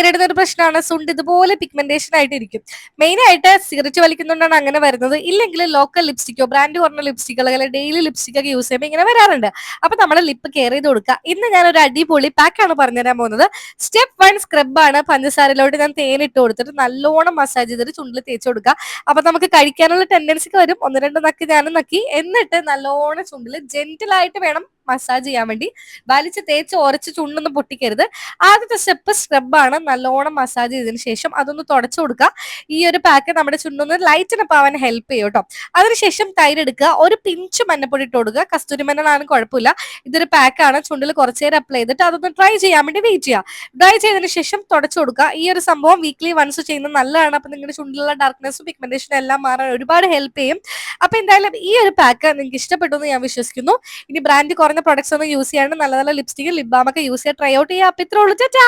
നേരിടുന്ന ഒരു പ്രശ്നമാണ് ചുണ്ട് ഇതുപോലെ പിഗ്മെന്റേഷൻ ആയിട്ട് ഇരിക്കും. മെയിൻ ആയിട്ട് സിഗരറ്റ് വലിക്കുന്നതുകൊണ്ടാണ് അങ്ങനെ വരുന്നത്. ഇല്ലെങ്കിൽ ലോക്കൽ ലിപ്സ്റ്റിക്കോ ബ്രാൻഡ് കുറഞ്ഞ ലിപ്സ്റ്റിക്കുകൾ അല്ലെങ്കിൽ ഡെയിലി ലിപ്സ്റ്റിക് ഒക്കെ യൂസ് ചെയ്യുമ്പോൾ ഇങ്ങനെ വരാറുണ്ട്. അപ്പൊ നമ്മുടെ ലിപ്പ് കെയർ ചെയ്ത് കൊടുക്കുക. ഇന്ന് ഞാൻ ഒരു അടിപൊളി പാക്കാണ് പറഞ്ഞുതരാൻ പോകുന്നത്. സ്റ്റെപ്പ് 1 സ്ക്രബാണ്. പഞ്ചസാരയിലോട്ട് ഞാൻ തേനിട്ട് കൊടുത്തിട്ട് നല്ലോണം മസാജ് ചെയ്തിട്ട് ചുണ്ടിൽ തേച്ച് കൊടുക്കുക. അപ്പൊ നമുക്ക് കഴിക്കാനുള്ള ടെൻഡൻസി വരും. ഒന്ന് രണ്ട് നക്കി ഞാനും നക്കി, എന്നിട്ട് നല്ലോണം ചുണ്ടിൽ ജെന്റിൽ ആയിട്ട് വേണം മസാജ് ചെയ്യാൻ വേണ്ടി. വലിച്ച് തേച്ച് ഉരച്ച് ചുണ്ടൊന്നും പൊട്ടിക്കരുത്. ആദ്യത്തെ സ്റ്റെപ്പ് സ്ക്രബാണ്. നല്ലോണം മസാജ് ചെയ്തതിന് ശേഷം അതൊന്ന് തുടച്ചു കൊടുക്കുക. ഈ ഒരു പാക്ക് നമ്മുടെ ചുണ്ടൊന്ന് ലൈറ്റനപ്പ് ആവാൻ ഹെൽപ്പ് ചെയ്യും കേട്ടോ. അതിനുശേഷം തൈര് എടുക്കുക, ഒരു പിഞ്ച് മഞ്ഞപ്പൊടി ഇട്ട് കൊടുക്കുക. കസ്തൂരി മഞ്ഞളാണ് കുഴപ്പമില്ല. ഇതൊരു പാക്കാണ്. ചുണ്ടിൽ കുറച്ചു നേരം അപ്ലൈ ചെയ്തിട്ട് അതൊന്ന് ഡ്രൈ ചെയ്യാൻ വേണ്ടി വെയിറ്റ് ചെയ്യുക. ഡ്രൈ ചെയ്തതിന് ശേഷം തുടച്ചു കൊടുക്കുക. ഈ ഒരു സംഭവം വീക്ക്ലി വൺസ് ചെയ്യുന്നത് നല്ലതാണ്. അപ്പൊ നിങ്ങളുടെ ചുണ്ടിലുള്ള ഡാർക്ക്നെസ്സും പിഗ്മെന്റേഷനും എല്ലാം മാറാൻ ഒരുപാട് ഹെൽപ്പ് ചെയ്യും. അപ്പൊ എന്തായാലും ഈ ഒരു പാക്ക് നിങ്ങൾക്ക് ഇഷ്ടപ്പെട്ടു എന്ന് ഞാൻ വിശ്വസിക്കുന്നു. ഇനി ബ്രാൻഡ് കുറഞ്ഞ പ്രൊഡക്ട്സ് ഒന്നും യൂസ് ചെയ്യാണ്ട് നല്ല നല്ല ലിപ്സ്റ്റിക് ലിപ് ബാം ഒക്കെ യൂസ് ചെയ്യാൻ ട്രൈ ഔട്ട് ചെയ്യുക. അപ്പൊ ഇത്രേ ഉള്ളൂ. ടാറ്റാ.